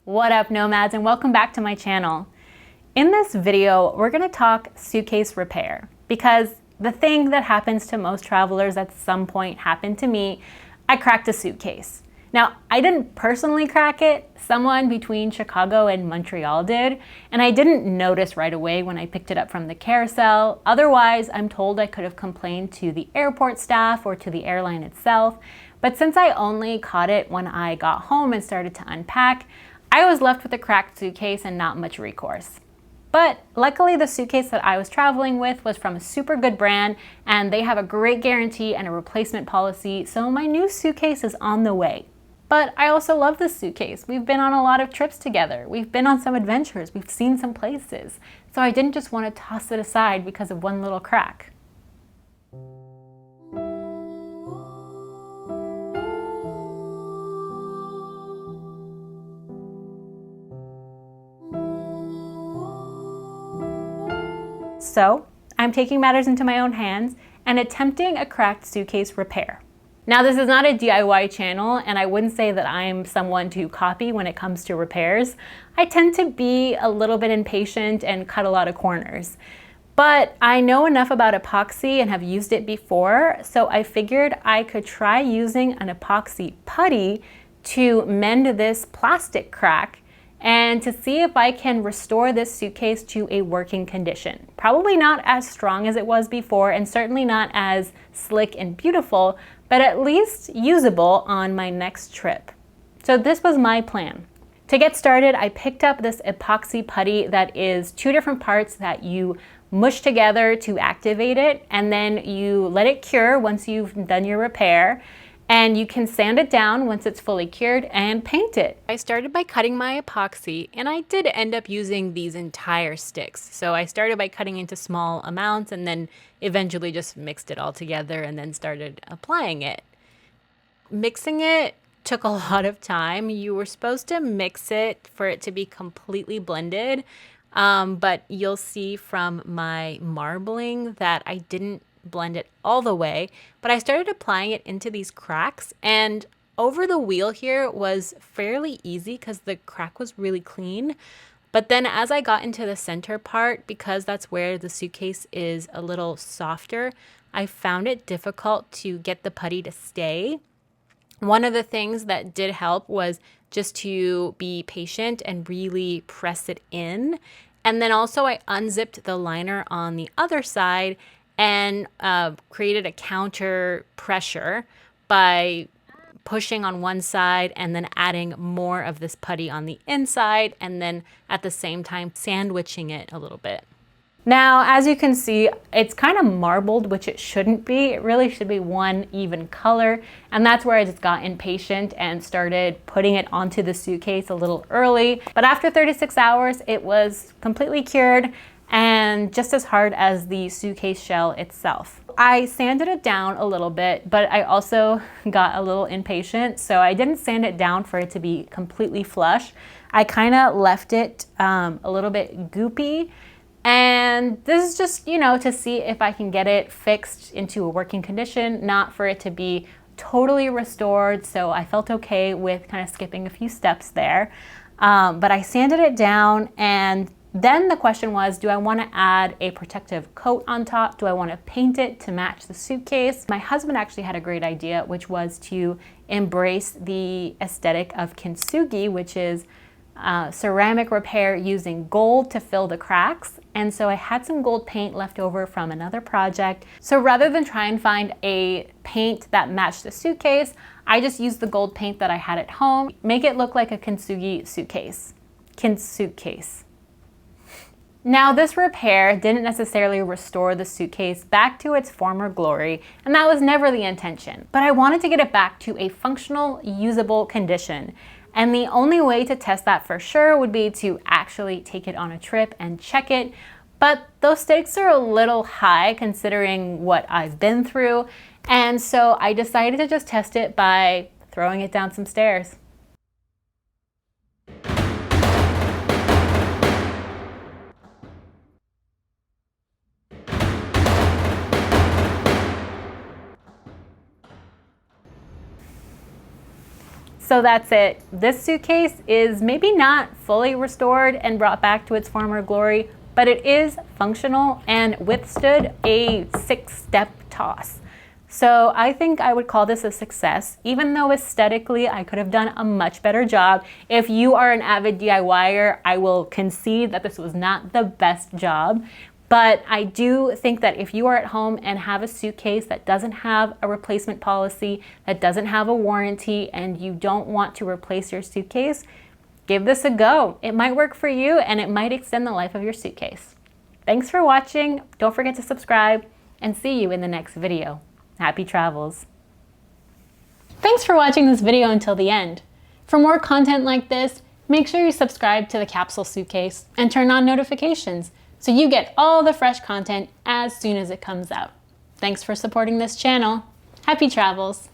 What up, nomads, and welcome back to my channel. In this video, we're gonna talk suitcase repair because the thing that happens to most travelers at some point happened to me. I cracked a suitcase. Now, I didn't personally crack it. Someone between Chicago and Montreal did, and I didn't notice right away when I picked it up from the carousel. Otherwise, I'm told I could have complained to the airport staff or to the airline itself. But since I only caught it when I got home and started to unpack, I was left with a cracked suitcase and not much recourse. But luckily the suitcase that I was traveling with was from a super good brand and they have a great guarantee and a replacement policy, so my new suitcase is on the way. But I also love this suitcase. We've been on a lot of trips together. We've been on some adventures. We've seen some places. So I didn't just want to toss it aside because of one little crack. So I'm taking matters into my own hands and attempting a cracked suitcase repair. Now, this is not a DIY channel, and I wouldn't say that I'm someone to copy when it comes to repairs. I tend to be a little bit impatient and cut a lot of corners. But I know enough about epoxy and have used it before, so I figured I could try using an epoxy putty to mend this plastic crack and to see if I can restore this suitcase to a working condition. Probably not as strong as it was before and certainly not as slick and beautiful, but at least usable on my next trip. So this was my plan. To get started, I picked up this epoxy putty that is two different parts that you mush together to activate it, and then you let it cure once you've done your repair. And you can sand it down once it's fully cured and paint it. I started by cutting my epoxy, and I did end up using these entire sticks. So I started by cutting into small amounts and then eventually just mixed it all together and then started applying it. Mixing it took a lot of time. You were supposed to mix it for it to be completely blended, but you'll see from my marbling that I didn't blend it all the way, but I started applying it into these cracks, and over the wheel here was fairly easy because the crack was really clean. But then as I got into the center part, because that's where the suitcase is a little softer, I found it difficult to get the putty to stay. One of the things that did help was just to be patient and really press it in. And then also I unzipped the liner on the other side and created a counter pressure by pushing on one side and then adding more of this putty on the inside, and then at the same time sandwiching it a little bit. Now, as you can see, it's kind of marbled, which it shouldn't be. It really should be one even color, and that's where I just got impatient and started putting it onto the suitcase a little early. But after 36 hours, it was completely cured and just as hard as the suitcase shell itself. I sanded it down a little bit, but I also got a little impatient, so I didn't sand it down for it to be completely flush. I kind of left it a little bit goopy, and this is just, to see if I can get it fixed into a working condition, not for it to be totally restored, so I felt okay with kind of skipping a few steps there. But I sanded it down, and then the question was, do I want to add a protective coat on top? Do I want to paint it to match the suitcase? My husband actually had a great idea, which was to embrace the aesthetic of kintsugi, which is ceramic repair using gold to fill the cracks. And so I had some gold paint left over from another project. So rather than try and find a paint that matched the suitcase, I just used the gold paint that I had at home, make it look like a kintsugi suitcase. Kintsugi. Now, this repair didn't necessarily restore the suitcase back to its former glory, and that was never the intention. But I wanted to get it back to a functional, usable condition. And the only way to test that for sure would be to actually take it on a trip and check it. But those stakes are a little high considering what I've been through. And so I decided to just test it by throwing it down some stairs. So that's it. This suitcase is maybe not fully restored and brought back to its former glory, but it is functional and withstood a 6-step toss. So I think I would call this a success, even though aesthetically I could have done a much better job. If you are an avid DIYer, I will concede that this was not the best job. But I do think that if you are at home and have a suitcase that doesn't have a replacement policy, that doesn't have a warranty, and you don't want to replace your suitcase, give this a go. It might work for you and it might extend the life of your suitcase. Thanks for watching. Don't forget to subscribe and see you in the next video. Happy travels. Thanks for watching this video until the end. For more content like this, make sure you subscribe to the Capsule Suitcase and turn on notifications so you get all the fresh content as soon as it comes out. Thanks for supporting this channel. Happy travels.